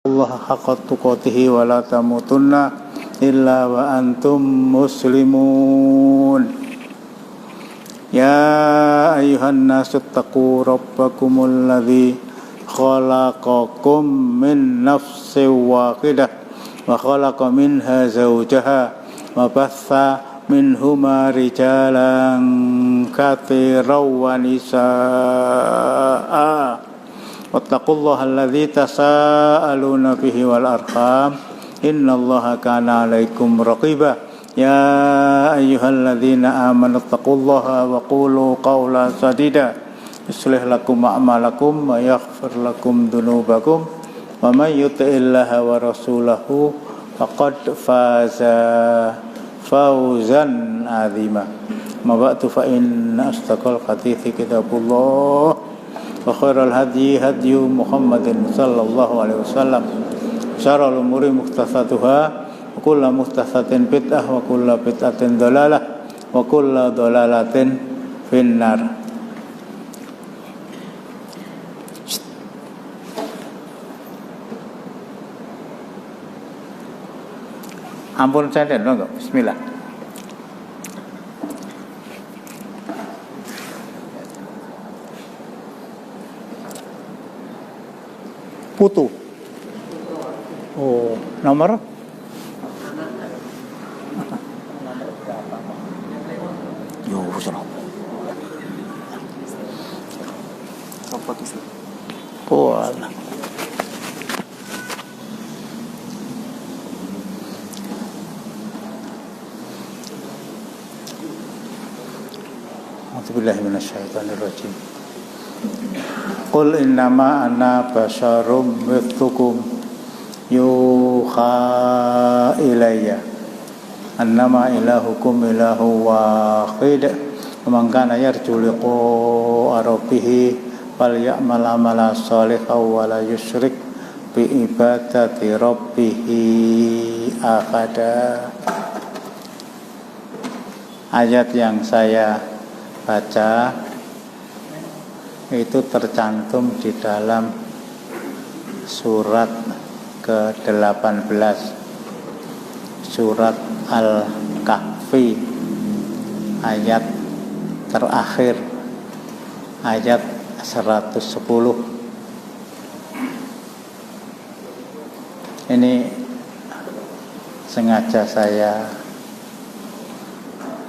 Allah haqqa tuqatihi wa la tamutunna illa wa antum muslimun. Ya ayyuhan nasu taqu rabbakumul ladzi khalaqakum min nafsin wahidah wa khalaqa minha zawjaha wa batha minhuma rijalan katsiran wa nisaa. Wattaqullaha alladzi tasaaluna bihi wal arham innallaha kana 'alaikum raqiba. Ya ayyuhalladzina amanu taqullaha wa qulu qawlan sadida yuslih lakum a'malakum wa yaghfir lakum dzunubakum wa may yuti'illaha wa rasulahu faqad faza fawzan 'azima. Ma ba'du fa inna astaqal hadithi kitabullah wa khairal hadyi hadyu Muhammadin sallallahu alaihi wasallam. Syarrul umuri muhdatsatuha wa kullu muhdatsatin bid'ah wa kullu bid'atin dhalalah wa kullu dhalalatin finnar. Ampun saya enggak? Bismillah. Putu. Oh, nomor? Yo, salah. Apa itu? Oh, alah. A'udzubillahi minasyaitonir rajim. Qul innama ana basyarum mithlukum yuha ilayya annama ilahukum ilahu wahid man kana yarju liqa'a rabbih falyamal amalan shalihan wa la yusyrik bi ibadati rabbih ahada. Ayat yang saya baca itu tercantum di dalam surat ke-18, surat Al-Kahfi, ayat terakhir, ayat 110. Ini sengaja saya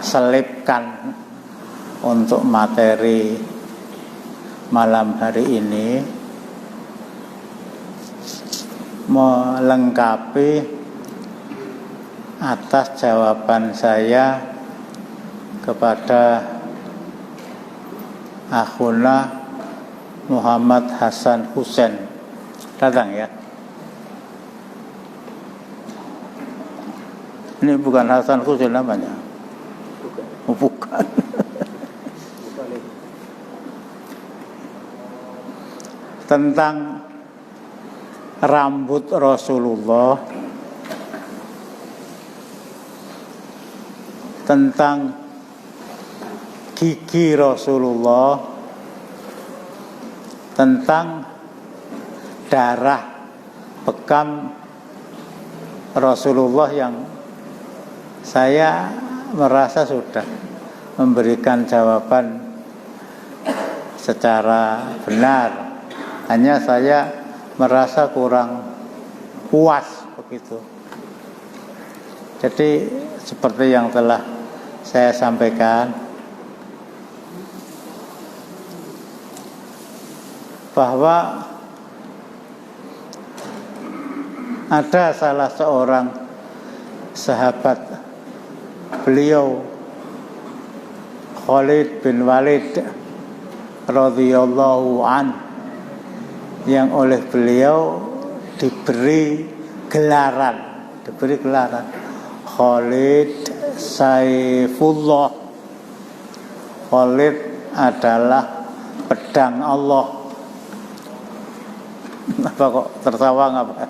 selipkan untuk materi malam hari ini, melengkapi atas jawaban saya kepada akhuna Muhammad Hasan Husain. Datang ya. Ini bukan Hasan Husain namanya. Bukan. Tentang rambut Rasulullah, tentang gigi Rasulullah, tentang darah bekam Rasulullah yang saya merasa sudah memberikan jawaban secara benar. Hanya saya merasa kurang puas begitu. Jadi seperti yang telah saya sampaikan, bahwa ada salah seorang sahabat beliau, Khalid bin Walid radhiyallahu anhu, yang oleh beliau diberi gelaran Khalid Saifullah. Khalid adalah pedang Allah. Apa kok tertawa apa?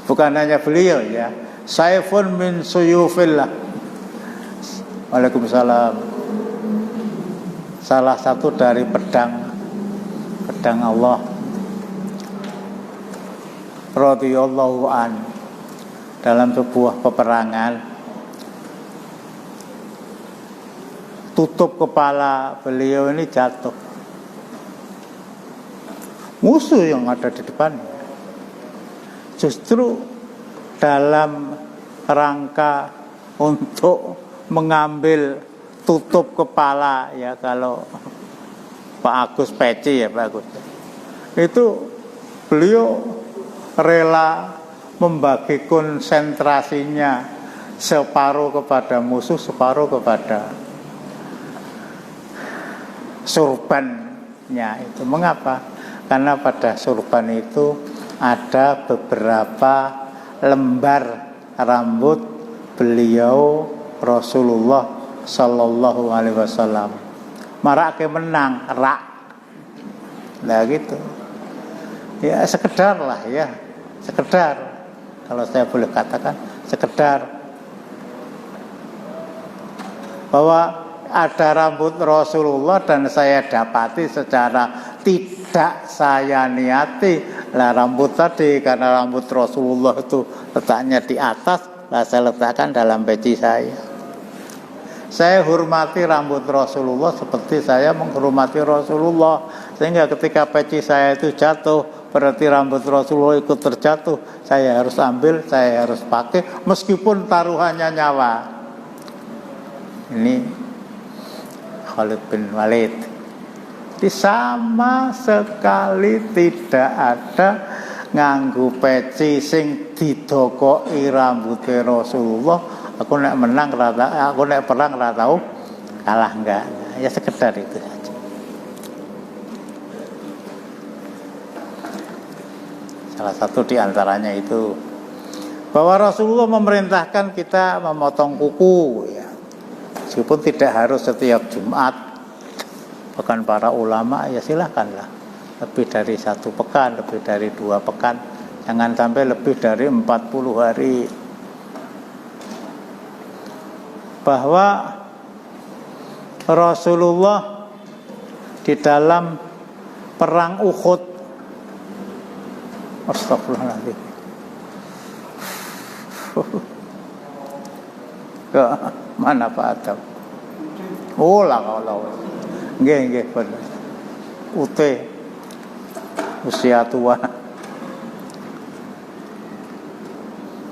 Bukan hanya beliau ya, Saifun min suyufillah. Waalaikumsalam. Salah satu dari pedang Allah. radhiyallahu an dalam sebuah peperangan tutup kepala beliau ini jatuh. Musuh yang ada di depannya. Justru dalam rangka untuk mengambil tutup kepala, ya kalau Pak Agus Peci ya Pak Agus, itu beliau rela membagi konsentrasinya separuh kepada musuh, separuh kepada surbannya itu. Mengapa? Karena pada surban itu ada beberapa lembar rambut beliau Rasulullah Sallallahu Alaihi Wasallam. Marake menang rak, nah gitu. Ya sekedar lah ya, sekedar. Kalau saya boleh katakan sekedar bahwa ada rambut Rasulullah dan saya dapati secara tidak saya niati. Lah rambut tadi, karena rambut Rasulullah itu letaknya di atas, lah saya letakkan dalam peci saya. Saya hormati rambut Rasulullah seperti saya menghormati Rasulullah. Sehingga ketika peci saya itu jatuh, berarti rambut Rasulullah ikut terjatuh. Saya harus ambil, saya harus pakai, meskipun taruhannya nyawa. Ini Khalid bin Walid. Di sama sekali tidak ada nganggo peci sing didokoki rambute Rasulullah. Aku nek menang rata, aku nek perang ora tau kalah, enggak. Ya sekedar itu saja. Salah satu di antaranya itu bahwa Rasulullah memerintahkan kita memotong kuku, ya. Meskipun tidak harus setiap Jumat. Bahkan para ulama ya silahkanlah, lebih dari 1 pekan, lebih dari 2 pekan, jangan sampai lebih dari 40 hari. Bahwa Rasulullah di dalam perang Uhud, astagfirullahaladzim, ke mana Pak Adam? Oh lah kalau nggih bener. Ute usia tua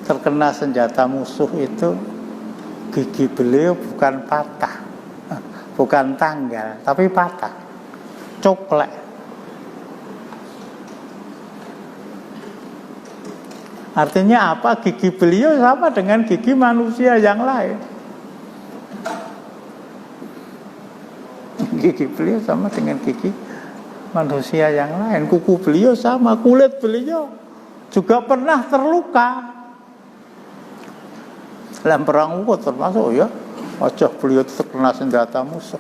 terkena senjata musuh itu, gigi beliau bukan patah, bukan tanggal, tapi patah, coklek. Artinya apa? Gigi beliau sama dengan gigi manusia yang lain. Gigi beliau sama dengan gigi manusia yang lain. Kuku beliau sama, kulit beliau juga pernah terluka dalam perang Uhud termasuk ya. Wajah beliau terkena senjata musuh.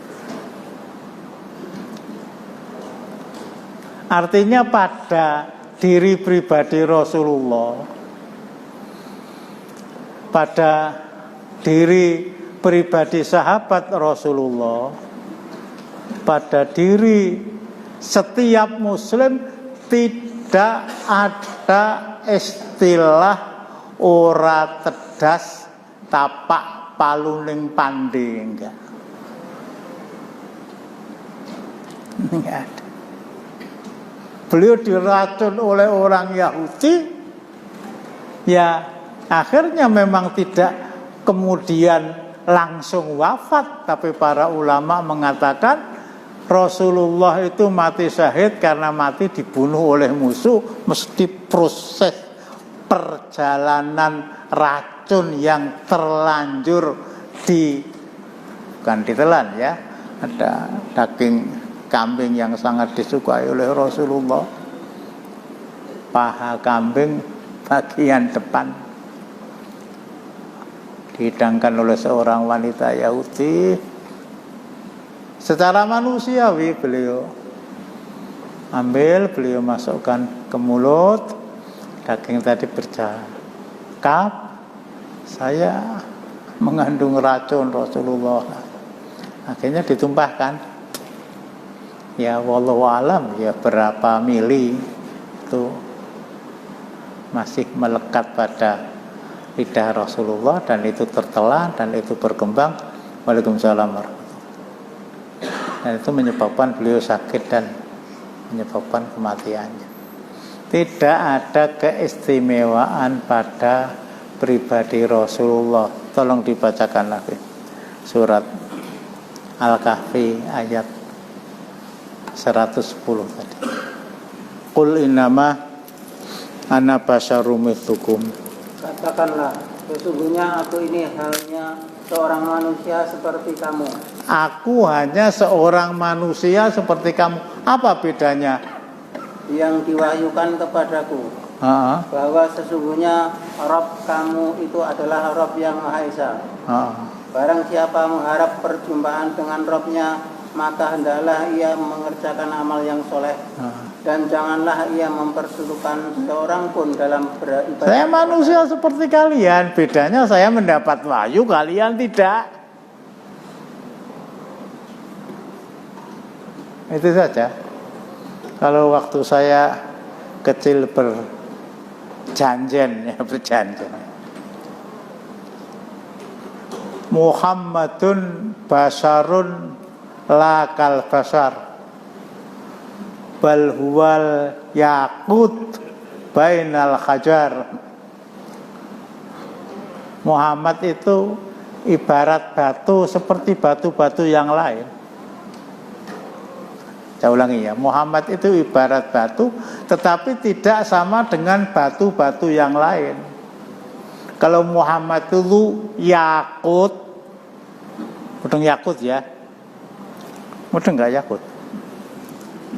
Artinya pada diri pribadi Rasulullah, pada diri pribadi sahabat Rasulullah, pada diri setiap muslim tidak ada istilah ora tedas tapak paluning pandi, enggak ada. Beliau diracun oleh orang Yahudi, ya akhirnya memang tidak kemudian langsung wafat, tapi para ulama mengatakan Rasulullah itu mati syahid karena mati dibunuh oleh musuh, mesti proses perjalanan racun yang terlanjur bukan ditelan ya. Ada daging kambing yang sangat disukai oleh Rasulullah, paha kambing bagian depan dihidangkan oleh seorang wanita Yahudi. Secara manusiawi beliau ambil, beliau masukkan ke mulut, daging tadi bercakap, saya mengandung racun Rasulullah. Akhirnya ditumpahkan. Ya wallahu alam, ya berapa mili itu masih melekat pada lidah Rasulullah, dan itu tertelan dan itu berkembang. Waalaikumsalam warahmatullahi. Dan itu menyebabkan beliau sakit dan menyebabkan kematiannya. Tidak ada keistimewaan pada pribadi Rasulullah. Tolong dibacakan lagi surat Al-Kahfi ayat 110 tadi. Qul innama ana basyarum mithlukum. Katakanlah, sesungguhnya aku ini hanya seorang manusia seperti kamu. Aku hanya seorang manusia seperti kamu. Apa bedanya? Yang diwahyukan kepadaku bahwa sesungguhnya Rabb kamu itu adalah Rabb yang Maha Esa. Barang siapa mengharap perjumpaan dengan Rabbnya, maka hendaklah ia mengerjakan amal yang soleh, dan janganlah ia mempersulukan seorang pun dalam beribadah. Saya manusia seperti kalian, bedanya saya mendapat wahyu, kalian tidak. Itu saja. Kalau waktu saya kecil berjanjian, Muhammadun basarun la kal basar, bal huwal yaqut bainal hajar. Muhammad itu ibarat batu seperti batu-batu yang lain. Saya ulangi ya, Muhammad itu ibarat batu, tetapi tidak sama dengan batu-batu yang lain. Kalau Muhammad itu yakut, mudeng yakut ya, mudeng nggak yakut?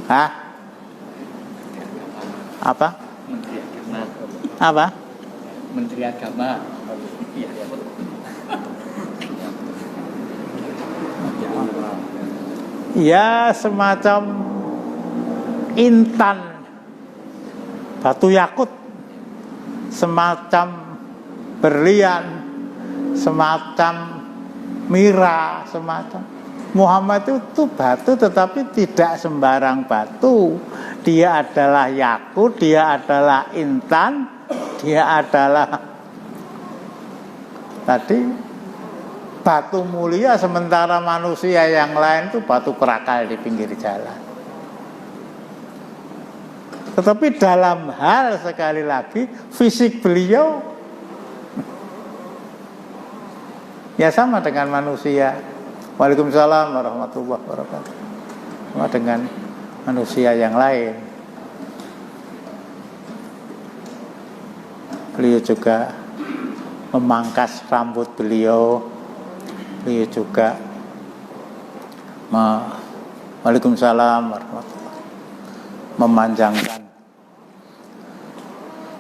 Hah? Apa? Menteri Agama. Apa? Menteri Agama. Ya, semacam intan, batu yakut, semacam berlian, semacam mira, semacam. Muhammad itu batu, tetapi tidak sembarang batu. Dia adalah yakut, dia adalah intan, dia adalah tadi batu mulia, sementara manusia yang lain itu batu kerakal di pinggir jalan. Tetapi dalam hal, sekali lagi, fisik beliau ya sama dengan manusia. Waalaikumsalam warahmatullahi wabarakatuh. Sama dengan manusia yang lain. Beliau juga memangkas rambut beliau. Beliau juga Waalaikumsalam warahmatullahi, memanjangkan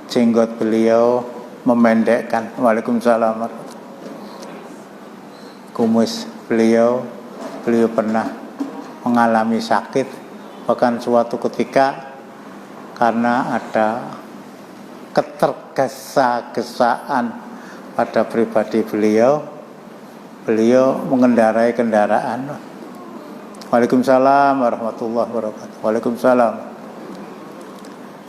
jenggot beliau, memendekkan. Waalaikumsalam warahmatullahi. Kumis beliau pernah mengalami sakit, bahkan suatu ketika karena ada ketergesa-gesaan pada pribadi beliau mengendarai kendaraan. Waalaikumsalam warahmatullahi wabarakatuh. Waalaikumsalam.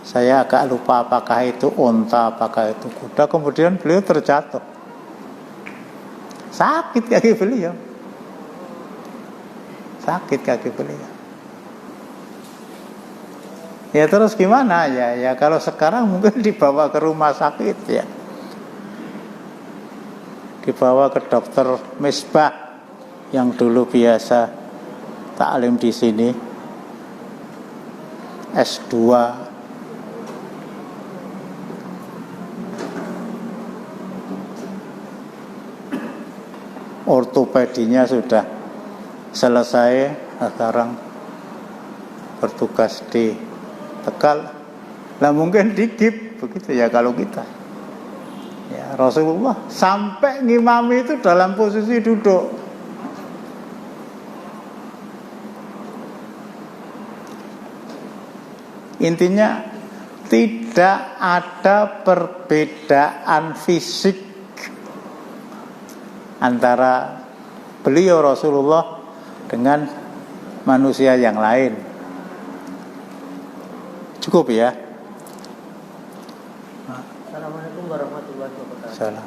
Saya agak lupa apakah itu unta, apakah itu kuda. Kemudian beliau terjatuh. Sakit kaki beliau. Ya terus gimana ya kalau sekarang mungkin dibawa ke rumah sakit ya. Dibawa ke dokter Misbah yang dulu biasa taklim di sini, S2, ortopedinya sudah selesai, sekarang bertugas di Tegal. Nah mungkin di GIP begitu ya kalau kita. Ya, Rasulullah sampai ngimami itu dalam posisi duduk. Intinya tidak ada perbedaan fisik antara beliau Rasulullah dengan manusia yang lain. Cukup ya. Assalamualaikum warahmatullahi wabarakatuh. Salam.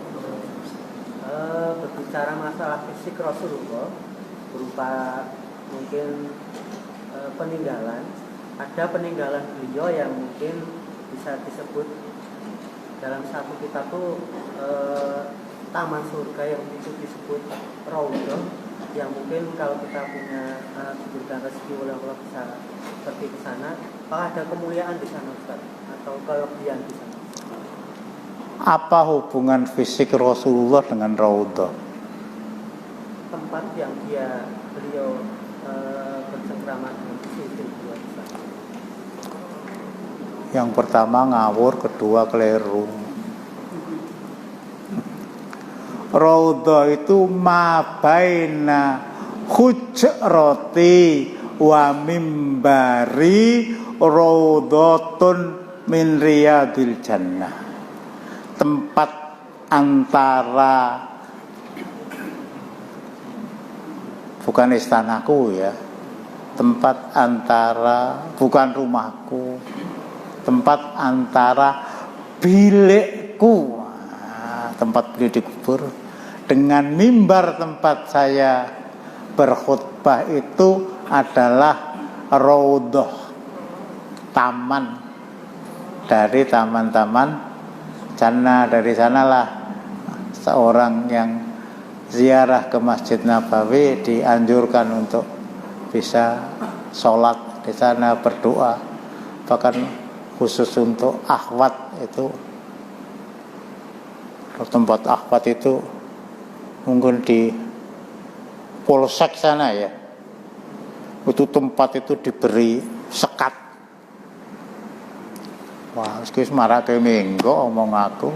Berbicara masalah fisik Rasulullah berupa mungkin peninggalan, ada peninggalan beliau yang mungkin bisa disebut dalam satu kitab tuh taman surga yang itu disebut Raudhah, yang mungkin kalau kita punya diberikan rezeki oleh Allah bisa pergi ke sana. Apakah ada kemuliaan di sana, Ustaz, atau kelebihan di sana? Apa hubungan fisik Rasulullah dengan Raudhah? Tempat yang beliau bercengkrama dengan istri beliau di sana. Yang pertama ngawur, kedua keliru. Raudhah itu mabaina hujrati wa mimbari raudhatun min riyadil jannah. Tempat antara, bukan istanaku ya, tempat antara, bukan rumahku, tempat antara bilikku, tempat beliau dikubur, dengan mimbar tempat saya berkhutbah itu adalah Raudhah, taman dari taman-taman jannah. Dari sanalah seorang yang ziarah ke Masjid Nabawi dianjurkan untuk bisa sholat di sana, berdoa. Bahkan khusus untuk akhwat itu, tempat akhwat itu mungkin di Polsek sana ya, itu tempat itu diberi sekat. Wah, wis marake minggu omong aku.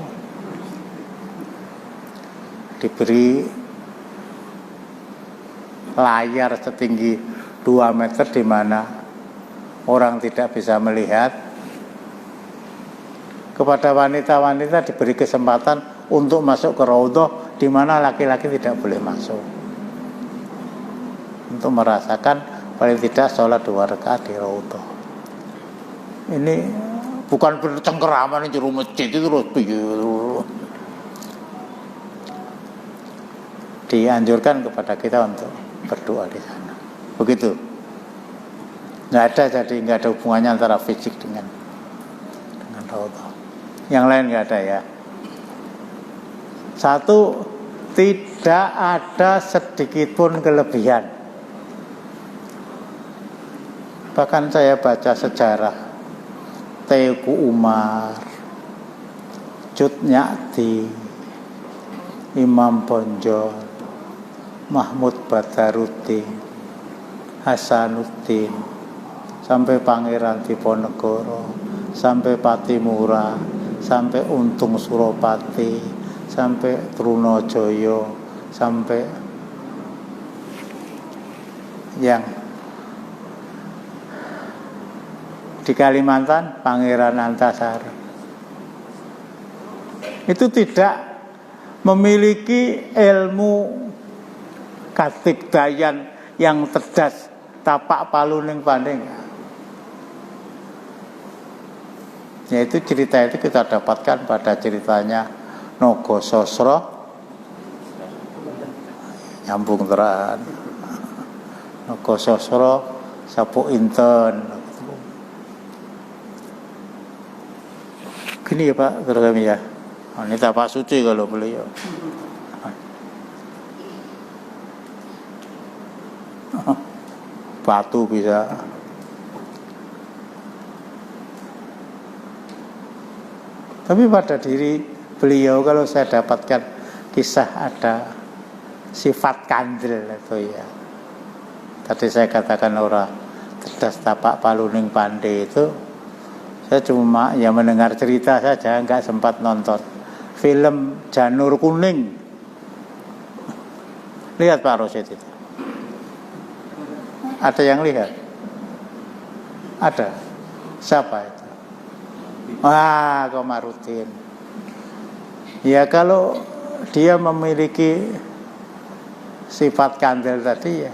Diberi layar setinggi 2 meter di mana orang tidak bisa melihat. Kepada wanita-wanita diberi kesempatan untuk masuk ke Raudhah di mana laki-laki tidak boleh masuk, untuk merasakan paling tidak sholat 2 rakaat di Raudhah. Ini bukan bercengkeraman di rumah masjid itu terus dianjurkan kepada kita untuk berdoa di sana. Begitu. Nggak ada hubungannya antara fisik dengan Raudhah. Yang lain nggak ada ya. Satu, tidak ada sedikit pun kelebihan. Bahkan saya baca sejarah Teuku Umar, Cut Nyati, Imam Bonjol, Mahmud Badaruddin, Hasanuddin, sampai Pangeran Diponegoro, sampai Patimura, sampai Untung Suropati, sampai Trunojoyo, sampai yang di Kalimantan Pangeran Antasari, itu tidak memiliki ilmu katigdayan yang cerdas, tapak paluning pandeng. Yaitu cerita itu kita dapatkan pada ceritanya Nogososro, nyambung teran Nogososro Sapu Inten. Gini ya Pak, terus kami ya. Ini tapak suci kalau beliau. Batu bisa. Tapi pada diri beliau kalau saya dapatkan kisah ada sifat kandil itu ya. Tadi saya katakan orang cerdas tapak paluning pandai itu, saya cuma ya mendengar cerita saja, nggak sempat nonton film Janur Kuning. Lihat Pak Rosid itu. Ada yang lihat? Ada. Siapa itu? Wah, Komarudin. Ya kalau dia memiliki sifat kandil tadi ya,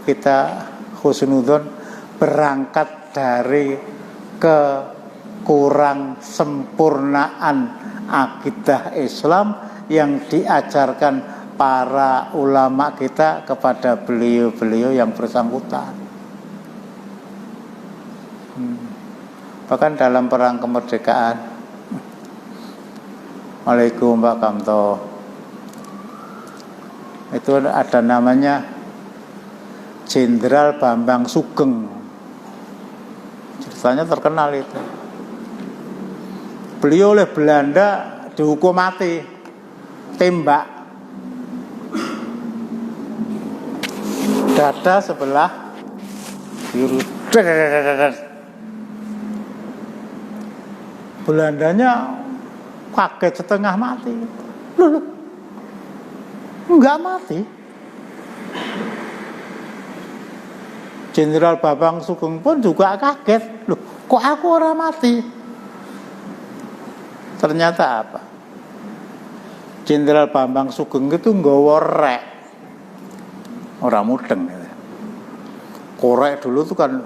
kita husnudzon berangkat dari kurang sempurnaan akidah Islam yang diajarkan para ulama kita kepada beliau-beliau yang bersangkutan. Bahkan dalam perang kemerdekaan, Waalaikumsalam Pak Kamto, itu ada namanya Jenderal Bambang Sugeng. Ceritanya terkenal itu. Beliau oleh Belanda dihukum mati, tembak dada sebelah biru. Belandanya kaget setengah mati. Loh, enggak mati. Jenderal Bambang Sugeng pun juga kaget. Loh, kok aku orang mati? Ternyata apa? Jenderal Bambang Sugeng itu nggawa rek. Orang mudeng. Korek dulu itu kan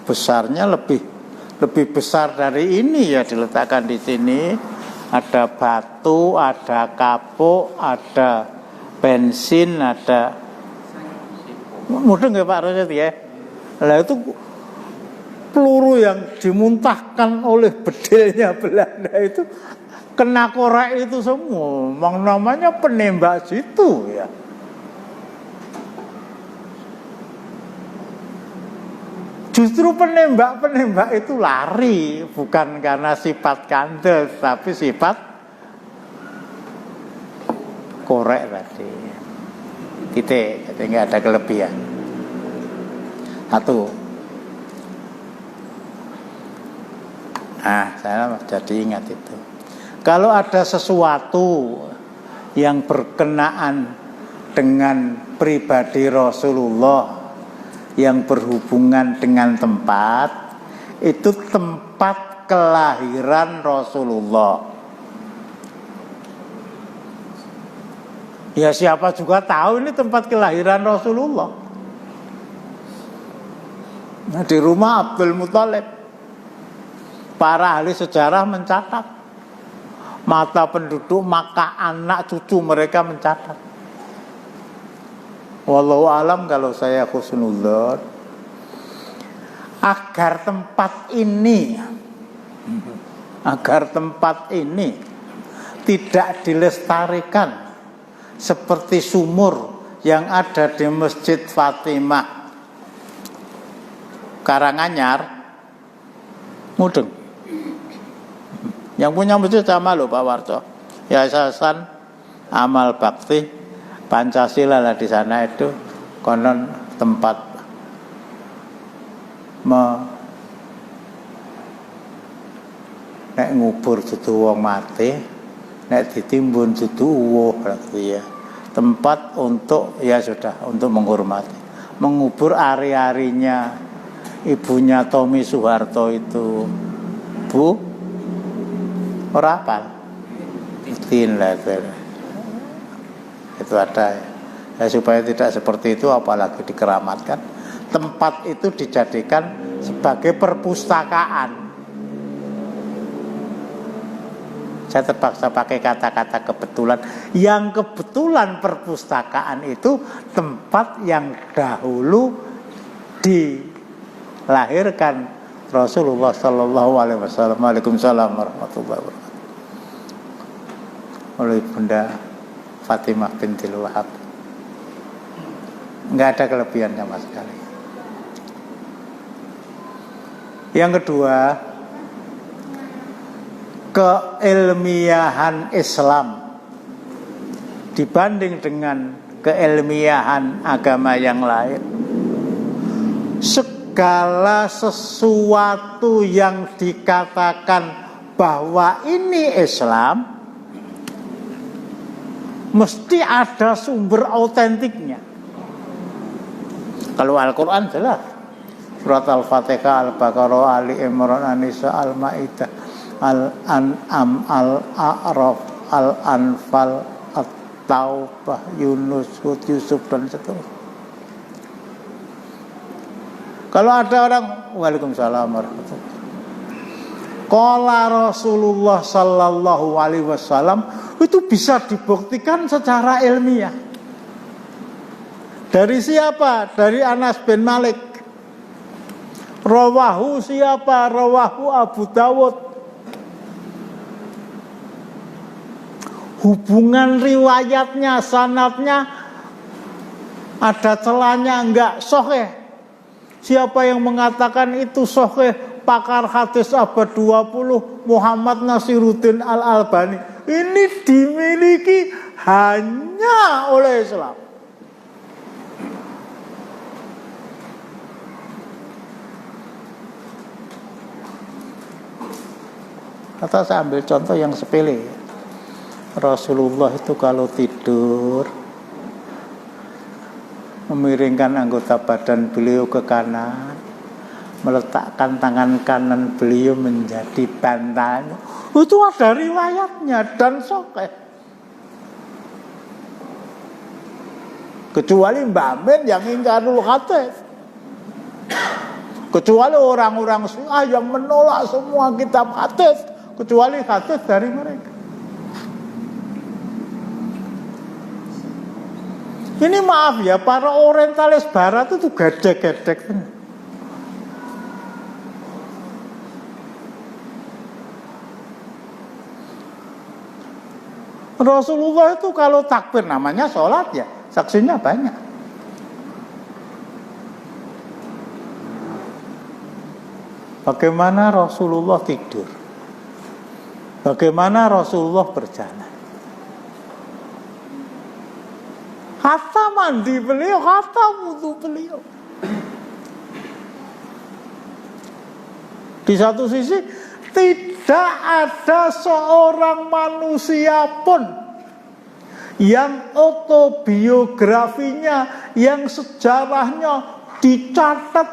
besarnya lebih besar dari ini ya, diletakkan di sini. Ada batu, ada kapuk, ada bensin, ada mudeng ya Pak Rosyid ya. Lah itu peluru yang dimuntahkan oleh bedilnya Belanda itu kena korek itu semua. Namanya penembak situ ya. Justru penembak itu lari, bukan karena sifat kandel, tapi sifat korek tadi. Titik, jadi nggak ada kelebihan. Satu. Saya jadi ingat itu. Kalau ada sesuatu yang berkenaan dengan pribadi Rasulullah, yang berhubungan dengan tempat, itu tempat kelahiran Rasulullah. Ya siapa juga tahu ini tempat kelahiran Rasulullah. Nah, di rumah Abdul Muthalib, para ahli sejarah mencatat, mata penduduk, maka anak cucu mereka mencatat. Wallahu alam, kalau saya husnudzon, agar tempat ini tidak dilestarikan seperti sumur yang ada di Masjid Fatimah Karanganyar, mudeng. Yang punya masjid sama loh Pak Warto, Yayasan Amal Bakti Pancasila lah di sana itu, konon tempat nek ngubur dudu wong mati, nek ditimbun dudu uwuh berarti ya. Tempat untuk ya sudah untuk menghormati, mengubur ari-arinya ibunya Tommy Soeharto itu, Bu, ora apal. Tin lah itu ada ya, supaya tidak seperti itu, apalagi dikeramatkan. Tempat itu dijadikan sebagai perpustakaan. Saya terpaksa pakai kata-kata kebetulan. Yang kebetulan perpustakaan itu tempat yang dahulu dilahirkan Rasulullah Sallallahu Alaihi Wasallam. Waalaikumsalam warahmatullahi wabarakatuh. Oleh Bunda Fatimah bintil Wahab. Enggak ada kelebihan sama sekali. Yang kedua, keilmiahan Islam dibanding dengan keilmiahan agama yang lain. Segala sesuatu yang dikatakan bahwa ini Islam, mesti ada sumber autentiknya. Kalau Al-Quran jelas, surat Al-Fatihah, Al-Baqarah, Ali Imran, An-Nisa, Al-Ma'idah, Al-An'am, Al-A'raf, Al-Anfal, At-Taubah, Yunus, Hud, Yusuf, dan seterusnya. Kalau ada orang, Waalaikumsalam warahmatullahi wabarakatuh, qala Rasulullah sallallahu alaihi wasallam itu bisa dibuktikan secara ilmiah. Dari siapa? Dari Anas bin Malik. Rawahu siapa? Rawahu Abu Dawud. Hubungan riwayatnya, sanadnya ada celahnya, enggak sahih. Siapa yang mengatakan itu sahih? Pakar hadis abad 20 Muhammad Nasiruddin Al-Albani. Ini dimiliki hanya oleh Islam. Kata saya ambil contoh yang sepele. Rasulullah itu kalau tidur memiringkan anggota badan beliau ke kanan, meletakkan tangan kanan beliau menjadi bantalnya. Itu ada riwayatnya dan sahih. Kecuali Mbak Min yang ingkarul hadis. Kecuali orang-orang Syiah yang menolak semua kitab hadis, kecuali hadis dari mereka. Ini maaf ya, para orientalis barat itu gedek-gedek. Rasulullah itu kalau takbir, namanya sholat ya, saksinya banyak. Bagaimana Rasulullah tidur? Bagaimana Rasulullah berjalan? Hatta mandi beliau, hatta wudu beliau. Di satu sisi tidak ada seorang manusia pun yang autobiografinya, yang sejarahnya dicatat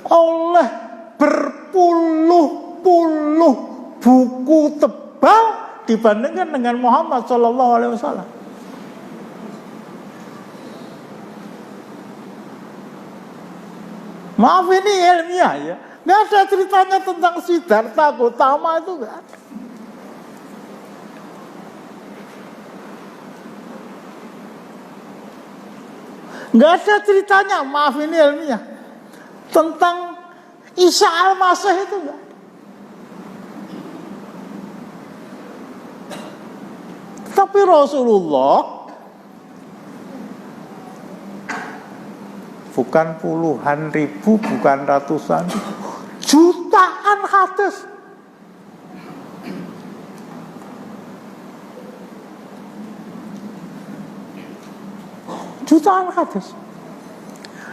oleh berpuluh-puluh buku tebal dibandingkan dengan Muhammad Sallallahu Alaihi Wasallam. Maaf, ini ilmiah ya. Nggak ada ceritanya tentang Siddhartha Gautama itu nggak ada. Nggak ada ceritanya, maaf ini ilmiah, tentang Isa al-Masih itu nggak ada. Tapi Rasulullah bukan puluhan ribu, bukan ratusan ribu, jutaan hadis. Jutaan hadis.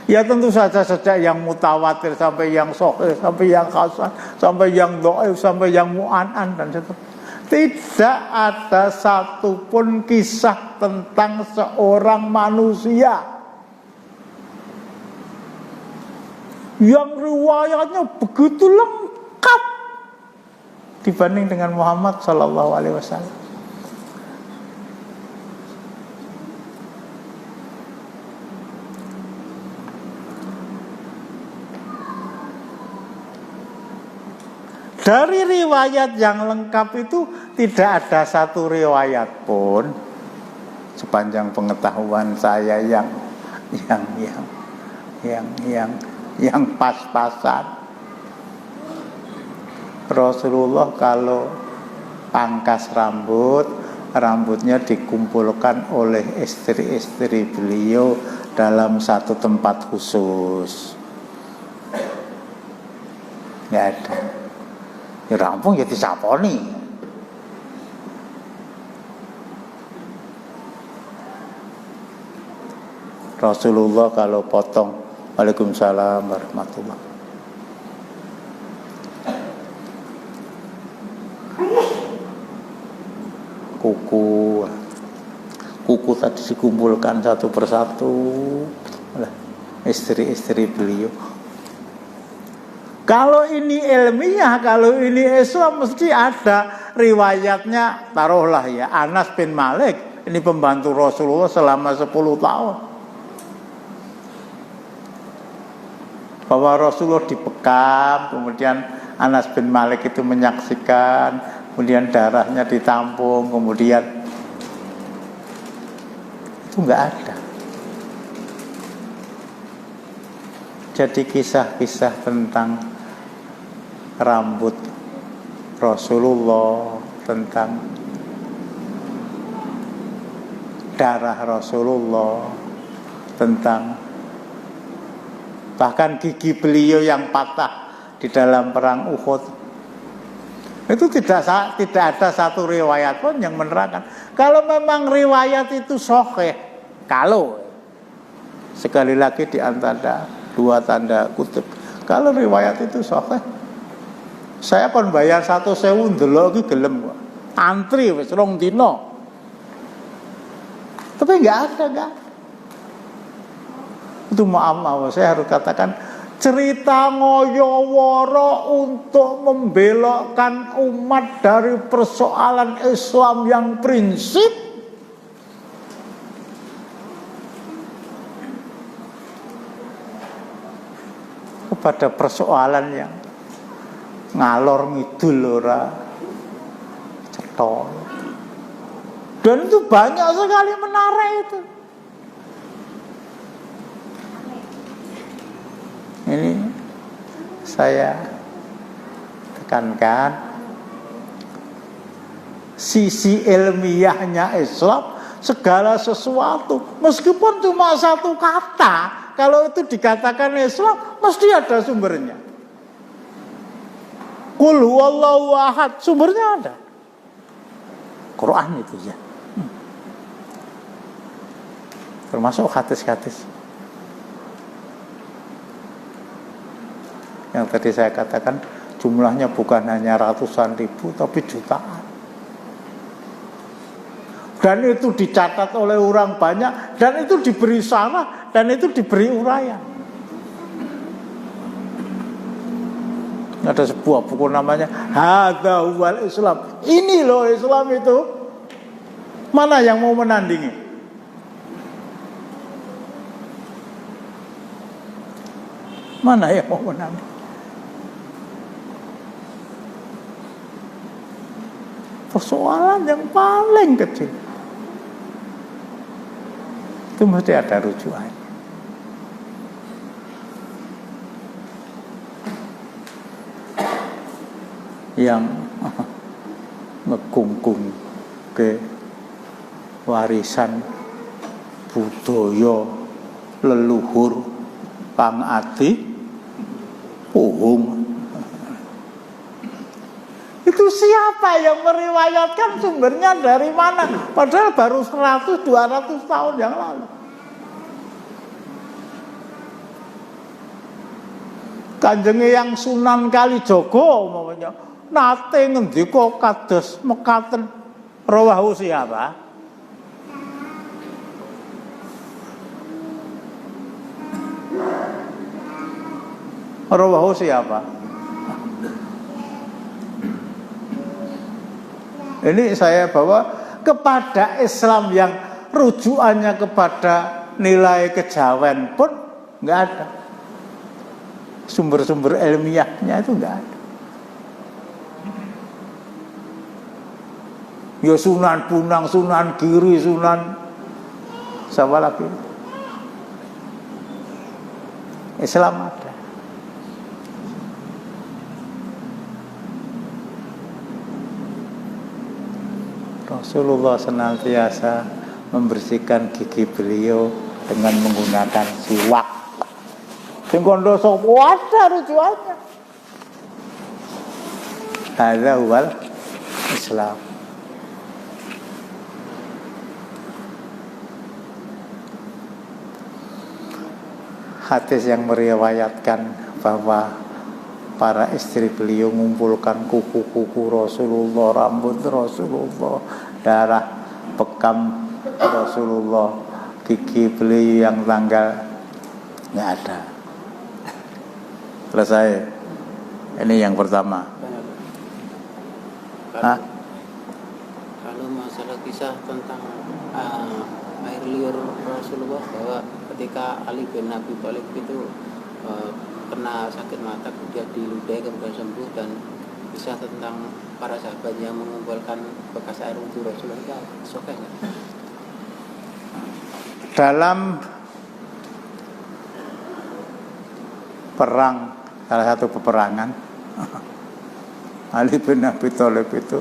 Ya tentu saja sejak yang mutawatir sampai yang sahih, sampai yang hasan, sampai yang dhaif, sampai yang mu'an'an dan seterusnya. Tidak ada satupun kisah tentang seorang manusia yang riwayatnya begitu lengkap dibanding dengan Muhammad Sallallahu Alaihi Wasallam. Dari riwayat yang lengkap itu tidak ada satu riwayat pun sepanjang pengetahuan saya yang pas-pasan. Rasulullah kalau pangkas rambutnya dikumpulkan oleh istri-istri beliau dalam satu tempat khusus. Nggak ada. Ya rampung ya disaponi. Rasulullah kalau potong, Waalaikumsalam warahmatullahi. Kuku tadi dikumpulkan satu persatu oleh istri-istri beliau. Kalau ini ilmiah, kalau ini Islam mesti ada riwayatnya. Taruhlah ya, Anas bin Malik ini pembantu Rasulullah selama 10 tahun. Bahwa Rasulullah dibekam, kemudian Anas bin Malik itu menyaksikan, kemudian darahnya ditampung, kemudian itu enggak ada. Jadi kisah-kisah tentang rambut Rasulullah, tentang darah Rasulullah, tentang bahkan gigi beliau yang patah di dalam perang Uhud, itu tidak ada satu riwayat pun yang menerangkan. Kalau memang riwayat itu sahih, kalau sekali lagi di antara dua tanda kutip, kalau riwayat itu sahih, saya kon bayar 1.000 ndelok iki gelem kok. Antri wis 2 dina. Tapi enggak ada. Itu maaf, saya harus katakan cerita ngoyo-woro untuk membelokkan umat dari persoalan Islam yang prinsip kepada persoalan yang ngalor ngidul ora cetol. Dan itu banyak sekali menara itu. Ini saya tekankan sisi ilmiahnya Islam, segala sesuatu meskipun cuma satu kata, kalau itu dikatakan Islam mesti ada sumbernya. Qul huwallahu ahad, sumbernya ada. Quran itu ya. Termasuk hadis-hadis yang tadi saya katakan jumlahnya bukan hanya ratusan ribu tapi jutaan. Dan itu dicatat oleh orang banyak, dan itu diberi syarah, dan itu diberi uraian. Ada sebuah buku namanya Hadza huwal Islam. Ini loh Islam itu. Mana yang mau menandingi? Mana yang mau menandingi? Persoalan yang paling kecil itu mesti ada rujukan. Yang ngekungkung ke warisan budaya leluhur kang ati puhung. Itu siapa yang meriwayatkan, sumbernya dari mana? Padahal baru 100-200 tahun yang lalu. Kanjenge yang Sunan Kalijogo umpamanya nate ngendika kados mekaten rawahu siapa? Rawahu siapa? Ini saya bawa kepada Islam yang rujukannya kepada nilai kejawen pun nggak ada. Sumber-sumber ilmiahnya itu nggak ada. Ya Sunan Bunang, Sunan Giri, Sunan siapa lagi? Islam ada. Rasulullah senantiasa membersihkan gigi beliau dengan menggunakan siwak. Sing kondo sapa ada rujukannya. Hadza huwal Islam. Hadis yang meriwayatkan bahwa para istri beliau mengumpulkan kuku-kuku Rasulullah, rambut Rasulullah, darah bekam Rasulullah, gigi beliau yang tanggal, nggak ada. Selesai. Ini yang pertama. Kalau masalah kisah tentang air liur Rasulullah, bahwa ketika Ali bin Abi Thalib itu kena sakit mata kemudian diludahi kemudian sembuh, dan kisah tentang para sahabat yang mengumpulkan bekas air wudhu Rasulullah, sokeh nggak? Dalam perang, salah satu peperangan, Ali bin Abi Thalib itu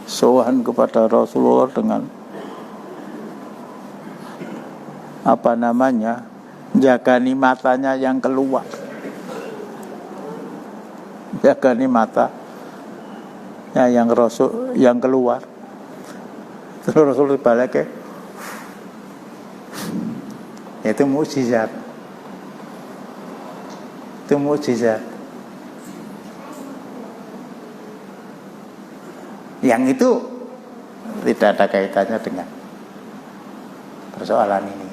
sowan kepada Rasulullah dengan jagani matanya yang keluar, jagani matanya yang keluar. Terus Rasul balik, itu mukjizat. Itu mukjizat. Yang itu tidak ada kaitannya dengan persoalan ini.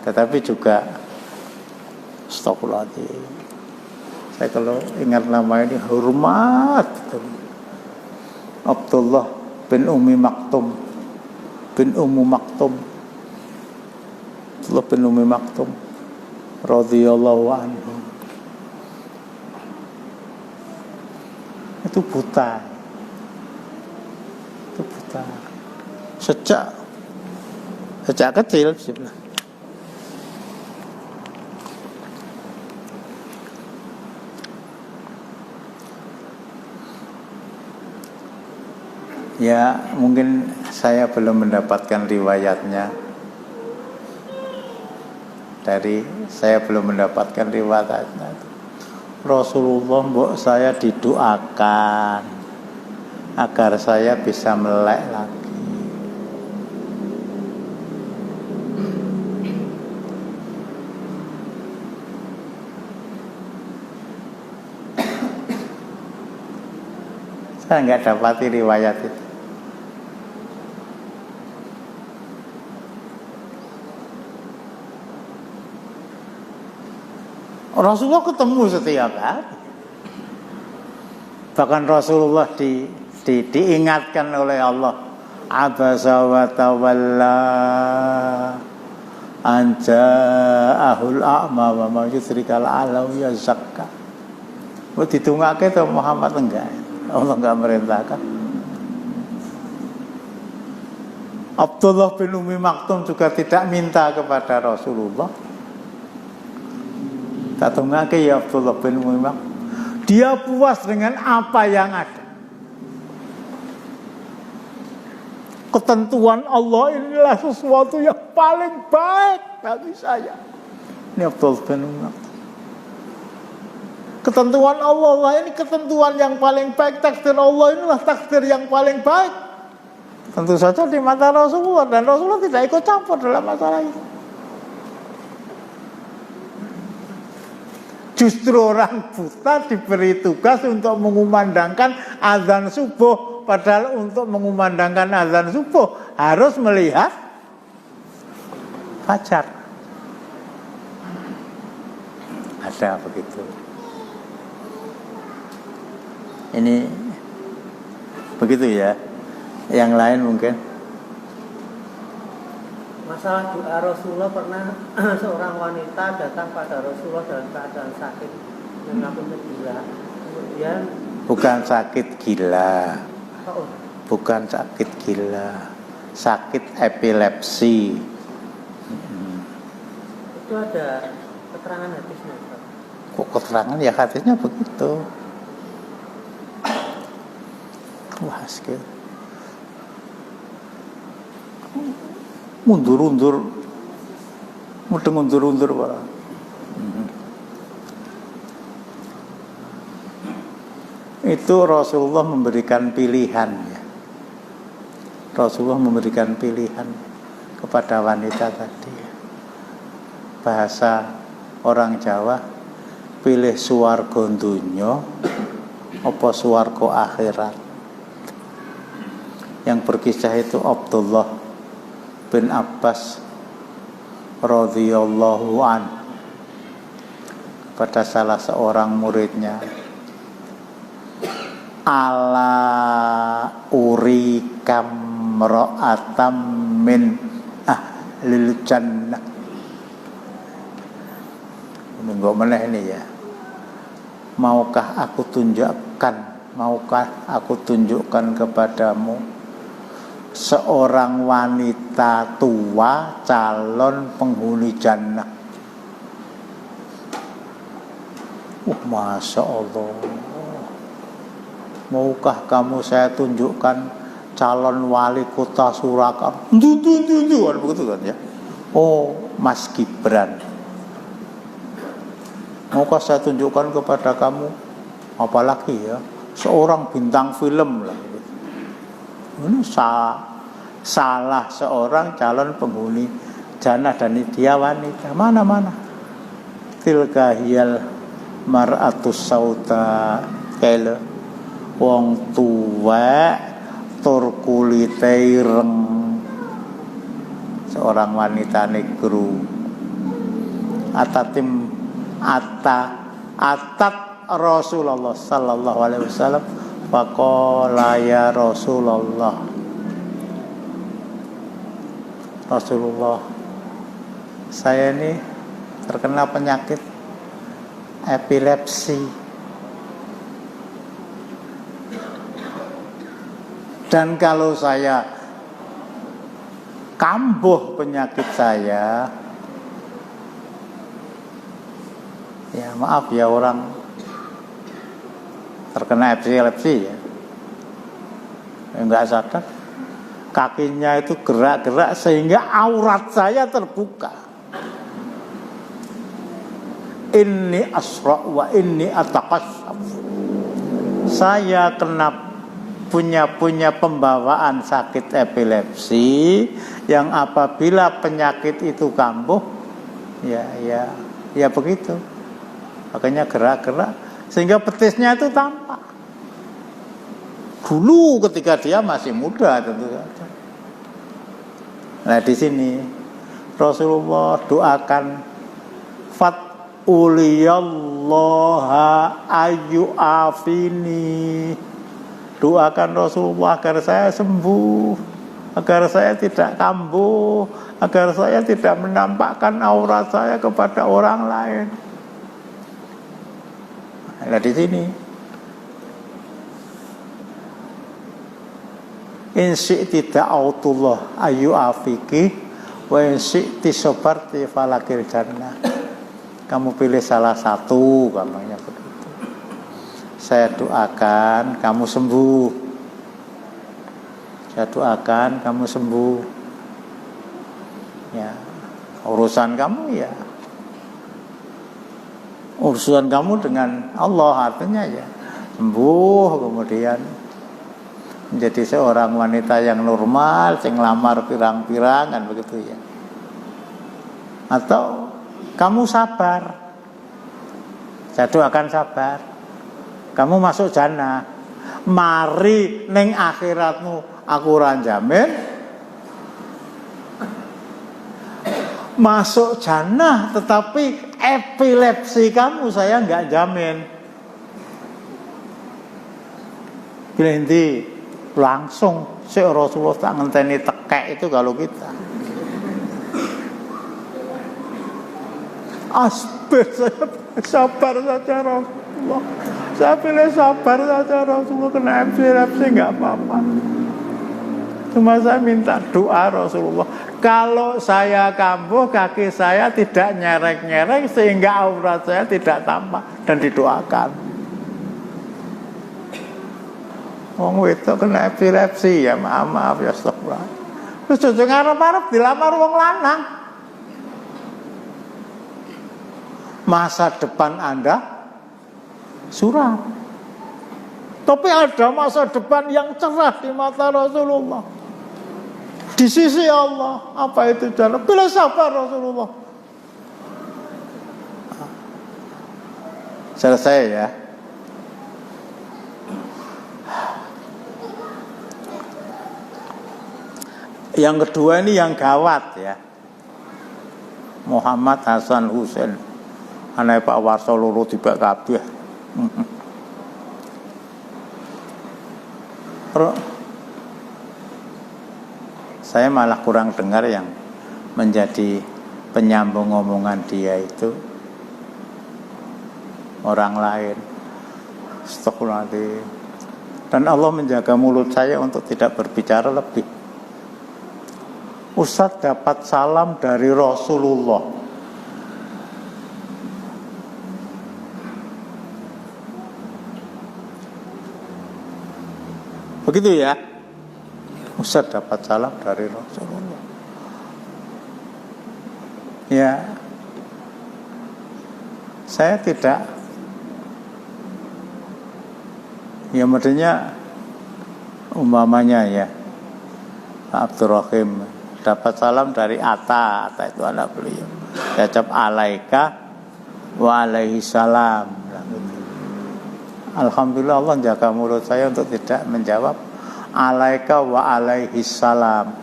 Tetapi juga astagfirullahaladzim, saya kalau ingat nama ini hormat betul. Abdullah bin Ummi Maktum Abdullah bin Ummi Maktum radhiyallahu anhu. Itu buta. Sejak kecil sebelah. Ya, mungkin saya belum mendapatkan riwayatnya. Saya belum mendapatkan riwayatnya. Rasulullah mbok saya didoakan agar saya bisa melek lagi. Saya nggak dapati riwayat itu. Rasulullah ketemu setiap hari. Bahkan Rasulullah diingatkan oleh Allah, abasa wa tawalla anja'ahul a'ma wa ma yusrikal alau yazakka. Ditungake to Muhammad enggak? Allah enggak merintahkan. Abdullah bin Ummi Maktum juga tidak minta kepada Rasulullah. Tak tungake ya Abdullah bin Ummi Maktum. Dia puas dengan apa yang ada. Ketentuan Allah inilah sesuatu yang paling baik bagi saya. Ini Abdullah bin Ummi Maktum. Ketentuan Allah ini ketentuan yang paling baik. Takdir Allah inilah takdir yang paling baik. Tentu saja di mata Rasulullah, dan Rasulullah tidak ikut campur dalam masalah itu. Justru orang buta diberi tugas untuk mengumandangkan azan subuh, padahal untuk mengumandangkan azan subuh harus melihat fajar. Ada begitu. Ini begitu ya. Yang lain mungkin. Masalah doa Rasulullah, pernah seorang wanita datang pada Rasulullah dalam keadaan sakit, mengaku gila. Kemudian bukan sakit gila. Bukan sakit gila. Sakit epilepsi. Itu ada keterangan hadisnya. Kok keterangan ya, hadisnya begitu. Wah, sekali. Mundur-undur Pak. Itu Rasulullah memberikan pilihan ya. Rasulullah memberikan pilihan kepada wanita tadi. Bahasa orang Jawa, pilih swarga donya apa swarga akhirat. Yang berkisah itu Abdullah bin Abbas radhiyallahu an pada salah seorang muridnya, ala urikam ra'atam min ahlil jannah, Enggak meneh ini ya. Maukah aku tunjukkan kepadamu seorang wanita tua calon penghuni jannah. Masya Allah. Maukah kamu saya tunjukkan calon wali kota Surakarta? Begitu kan ya. Oh, Mas Gibran. Maukah saya tunjukkan kepada kamu, apalagi ya, seorang bintang film lah. Ini salah seorang calon penghuni jannah dan dia wanita. Mana? Tilka hiyal mar'atus sauda kele wong tua tur kulite ireng, seorang wanita negro. Atat Rasulullah sallallahu alaihi wasallam faqala ya Rasulullah, saya ini terkena penyakit epilepsi, dan kalau saya kambuh penyakit saya, ya maaf ya, orang terkena epilepsi ya, enggak sadar, kakinya itu gerak-gerak sehingga aurat saya terbuka. Inni asra wa inni ataqassaf. Saya punya pembawaan sakit epilepsi yang apabila penyakit itu kambuh, ya begitu. Makanya gerak-gerak sehingga betisnya itu tampak. Dulu ketika dia masih muda tentu saja. Nah di sini Rasulullah doakan uliyallah ayu afini. Doakan Rasulullah agar saya sembuh, agar saya tidak kambuh, agar saya tidak menampakkan aurat saya kepada orang lain. Nah di sini in syi'ti da'autullah ayu afiki wa in syi'ti sabarti falakil jannah. Kamu pilih salah satu, katanya begitu. Saya doakan kamu sembuh. Saya doakan kamu sembuh. Ya, urusan kamu ya. Urusan kamu dengan Allah, artinya ya sembuh, kemudian menjadi seorang wanita yang normal, sing lamar pirang-pirang kan begitu ya. Atau kamu sabar. Saya doakan sabar. Kamu masuk jannah. Mari ning akhiratmu aku ora jamin masuk jannah, tetapi epilepsi kamu saya enggak jamin. Bila nanti langsung si Rasulullah tak ngenteni tekek itu kalau kita asbir, saya sabar saja Rasulullah, saya pilih sabar saja Rasulullah, kena epilepsi enggak apa-apa, cuma saya minta doa Rasulullah, kalau saya kambuh kaki saya tidak nyerek-nyerek sehingga aurat saya tidak tampak, dan didoakan. Wong wedok kena epilepsi ya maaf ya astagfirullah. Terus jojo ngarep-arep dilamar wong lanang. Masa depan Anda suram. Tapi ada masa depan yang cerah di mata Rasulullah. Di sisi Allah, apa itu jalan? Bila sabar Rasulullah. Selesai ya. Yang kedua ini yang gawat ya. Muhammad Hasan Husain anak Pak Warso loro tiba kabeh. Saya malah kurang dengar yang menjadi penyambung omongan dia itu orang lain. Astagfirullahaladzim. Dan Allah menjaga mulut saya untuk tidak berbicara lebih. Ustadz dapat salam dari Rasulullah. Begitu ya. Ustadz dapat salam dari Rasulullah. Ya, saya tidak. Ya maksudnya umpamanya ya, Pak Abdurrahim dapat salam dari Atta itu anak beliau. Saya ucap alaika wa alaihi salam. Alhamdulillah Allah jaga mulut saya untuk tidak menjawab alaika wa alaihi salam.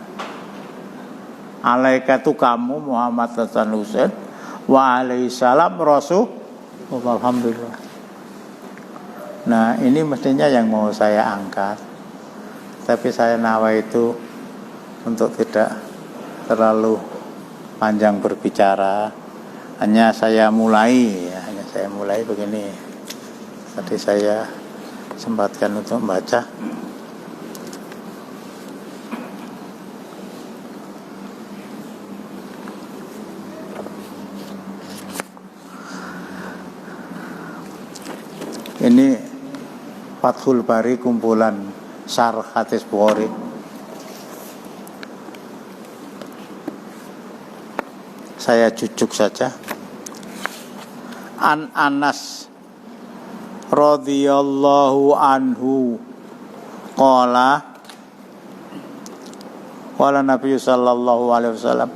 Alaika itu kamu Muhammad Hasan Hussein, wa alaihi salam Rasul. Alhamdulillah. Nah ini mestinya yang mau saya angkat. Tapi saya nawa itu untuk tidak terlalu panjang berbicara. Hanya saya mulai begini. Tadi saya sempatkan untuk membaca. Ini Fathul Bari kumpulan Syarh Hadis Bukhari. Saya jujuk saja. An Anas radhiyallahu anhu qala Nabi sallallahu alaihi wasallam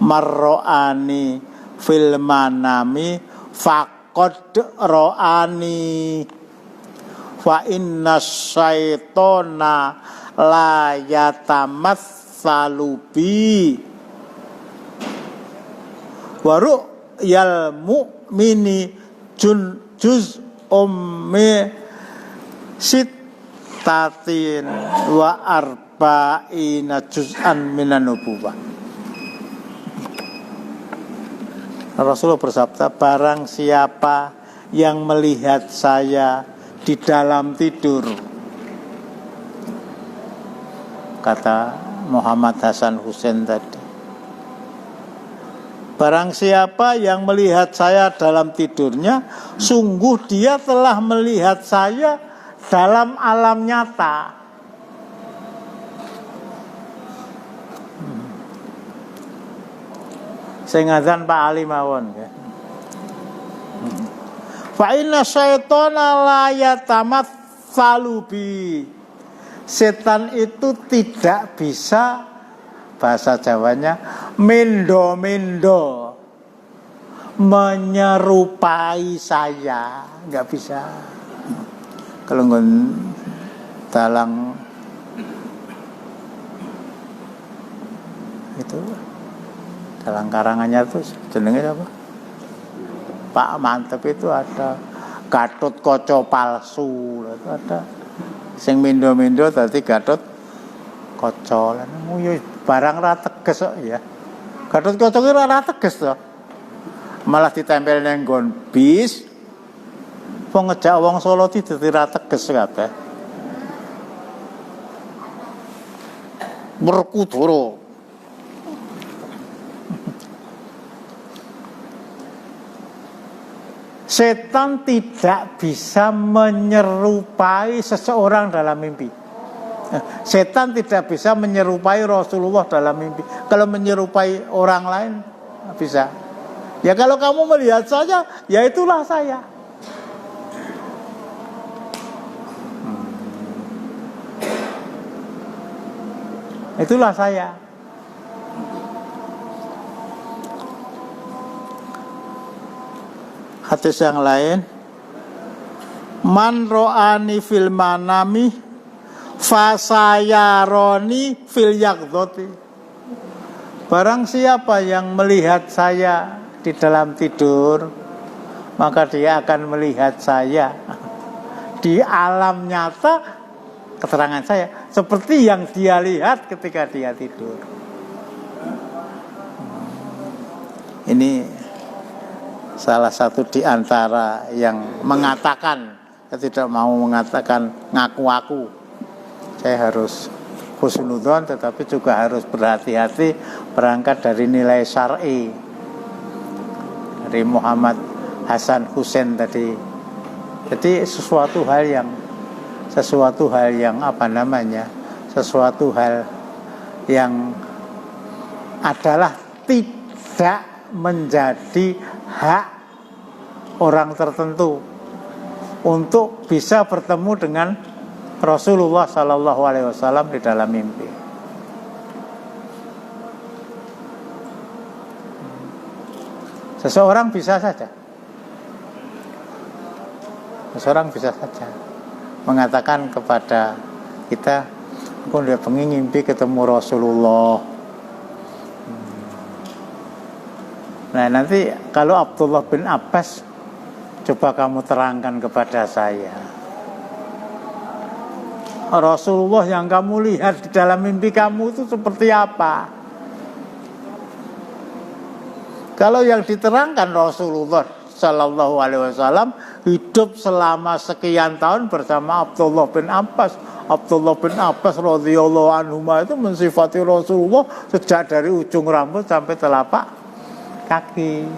marra'ani fil manami faqad ra'ani fa inna syaitona la yatamatsalu bi wa ru'yal mu'mini juz ummi sittatin wa arba'ina juz'an minan nubuwah. Rasulullah bersabda, barang siapa yang melihat saya di dalam tidur, kata Muhammad Hasan Hussein tadi, barang siapa yang melihat saya dalam tidurnya, sungguh dia telah melihat saya dalam alam nyata. Saya ngazan Pak Ali mawon ya. Fa inna syaitana la yatamatsalu bi. Setan itu tidak bisa, bahasa Jawanya, mendo-mendo, menyerupai saya, nggak bisa. Kalau nggak dalang itu, dalang karangannya tuh jenenge apa? Pak Mantep itu ada Gatot Kaca palsu, ada sing mendo-mendo tadi Gatot Kaca lan barang ra teges kok ya. Gatot Kaca ki ra teges to. Malah ditempel nang nggon bis. Wong ngejak wong Solo dadi ra teges kabeh. Berkudoro. Setan tidak bisa menyerupai seseorang dalam mimpi. Setan tidak bisa menyerupai Rasulullah dalam mimpi. Kalau menyerupai orang lain bisa. Ya kalau kamu melihat saya, ya itulah saya. Itulah saya. Hadis yang lain, man ro'ani fil manami fasayaroni fil yaqdhati. Barang siapa yang melihat saya di dalam tidur, maka dia akan melihat saya di alam nyata, keterangan saya seperti yang dia lihat ketika dia tidur. Ini salah satu di antara yang mengatakan, saya tidak mau mengatakan ngaku-ngaku, saya harus husnudzon, tetapi juga harus berhati-hati berangkat dari nilai syar'i dari Muhammad Hasan Hussein tadi. Jadi sesuatu hal yang apa namanya, sesuatu hal yang adalah tidak menjadi hak orang tertentu untuk bisa bertemu dengan Rasulullah Sallallahu Alaihi Wasallam di dalam mimpi. Seseorang bisa saja mengatakan kepada kita, aku udah pengen ngimpi ketemu Rasulullah. Nah nanti kalau Abdullah bin Abbas, coba kamu terangkan kepada saya, Rasulullah yang kamu lihat di dalam mimpi kamu itu seperti apa? Kalau yang diterangkan Rasulullah Sallallahu Alaihi Wasallam hidup selama sekian tahun bersama Abdullah bin Abbas. Abdullah bin Abbas radhiyallahu anhu itu mensifati Rasulullah sejak dari ujung rambut sampai telapak kaki.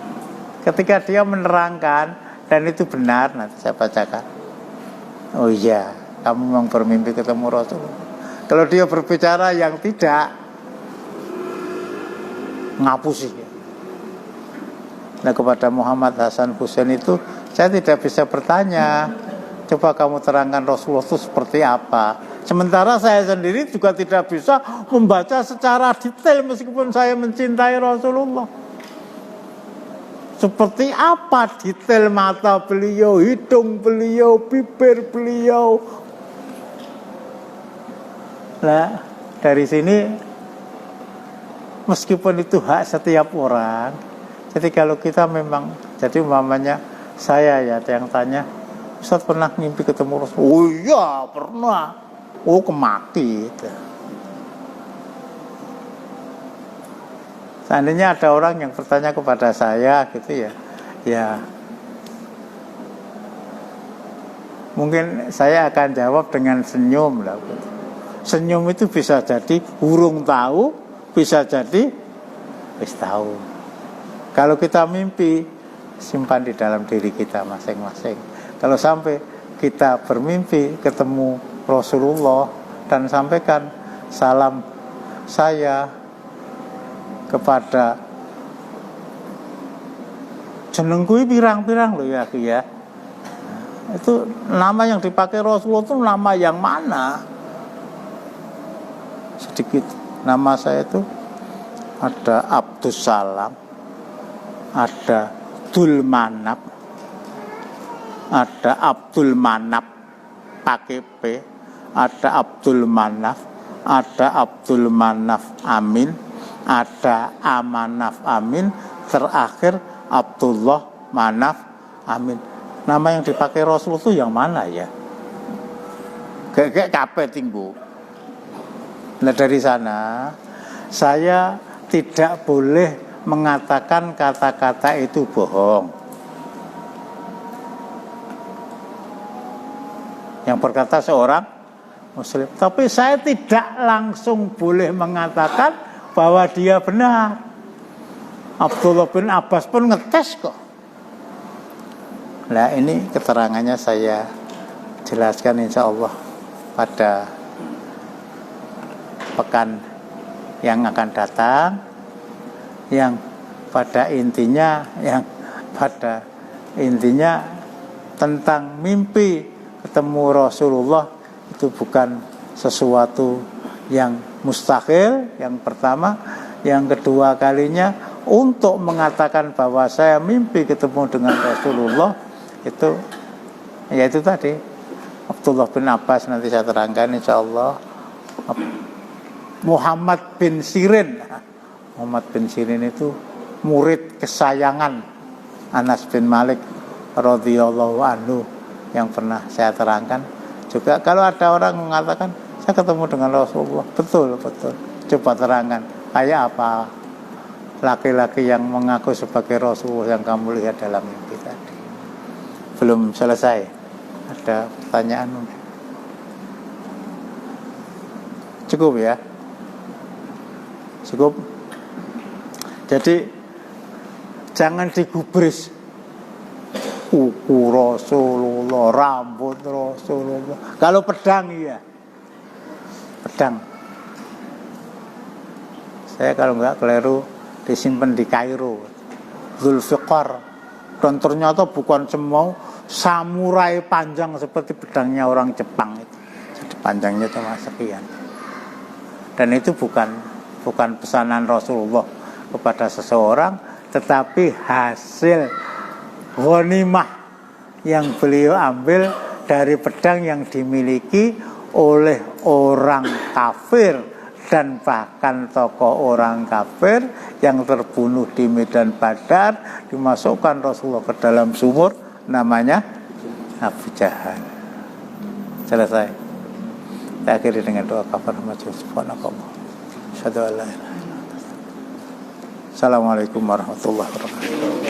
Ketika dia menerangkan, dan itu benar, nanti saya bacakan. Oh iya, kamu memang bermimpi ketemu Rasulullah. Kalau dia berbicara yang tidak, ngapusi. Nah kepada Muhammad Hasan Hussein itu saya tidak bisa bertanya, coba kamu terangkan Rasulullah itu seperti apa. Sementara saya sendiri juga tidak bisa membaca secara detail meskipun saya mencintai Rasulullah. Seperti apa detail mata beliau, hidung beliau, bibir beliau. Nah dari sini, meskipun itu hak setiap orang, jadi kalau kita memang, jadi umpamanya saya ya yang tanya, Ustaz pernah mimpi ketemu Rasul? Oh iya pernah. Oh kemaki. Seandainya ada orang yang bertanya kepada saya gitu ya mungkin saya akan jawab dengan senyum lah. Senyum itu bisa jadi burung tahu, bisa jadi wis tahu. Kalau kita mimpi, simpan di dalam diri kita masing-masing. Kalau sampai kita bermimpi ketemu Rasulullah dan sampaikan salam saya kepada jenengku pirang-pirang loh ya, ya. Itu nama yang dipakai Rasulullah itu nama yang mana? Sedikit. Nama saya itu ada Abdus Salam, ada Dul Manap, ada Abdul Manap pakai P, ada Abdul Manaf, ada Abdul Manaf Amin, ada Amanaf Amin, terakhir Abdullah Manaf Amin. Nama yang dipakai Rasul itu yang mana ya? Kayak kabeh tinggu. Nah dari sana saya tidak boleh mengatakan kata-kata itu bohong. Yang berkata seorang Muslim. Tapi saya tidak langsung boleh mengatakan bahwa dia benar. Abdullah bin Abbas pun ngetes kok. Nah ini keterangannya saya jelaskan insya Allah pada pekan yang akan datang. Yang pada intinya tentang mimpi ketemu Rasulullah itu bukan sesuatu yang mustahil, yang pertama. Yang kedua kalinya, untuk mengatakan bahwa saya mimpi ketemu dengan Rasulullah itu, ya itu tadi Abdullah bin Abbas, nanti saya terangkan insya Allah. Muhammad bin Sirin itu murid kesayangan Anas bin Malik radhiyallahu anhu yang pernah saya terangkan. Juga kalau ada orang mengatakan saya ketemu dengan Rasulullah, betul. Coba terangkan kayak apa? laki-laki yang mengaku sebagai Rasulullah yang kamu lihat dalam mimpi tadi. Belum selesai, ada pertanyaan. Cukup ya? Cukup. Jadi jangan digubris kuku Rasulullah, rambut Rasulullah. Kalau pedang iya, pedang. Saya kalau nggak keliru disimpan di Kairo, Zulfiqar. Dan ternyata bukan semua samurai panjang seperti pedangnya orang Jepang itu. Jadi panjangnya cuma sekian. Dan itu bukan pesanan Rasulullah kepada seseorang, tetapi hasil ghanimah yang beliau ambil dari pedang yang dimiliki oleh orang kafir dan bahkan tokoh orang kafir yang terbunuh di medan Badar, dimasukkan Rasulullah ke dalam sumur namanya Abu Jahal. Selesai. Kita akhiri dengan doa kafaratul majlis. Subhanakallah. Asyhadu an la ilaha illallah. Assalamualaikum warahmatullahi wabarakatuh.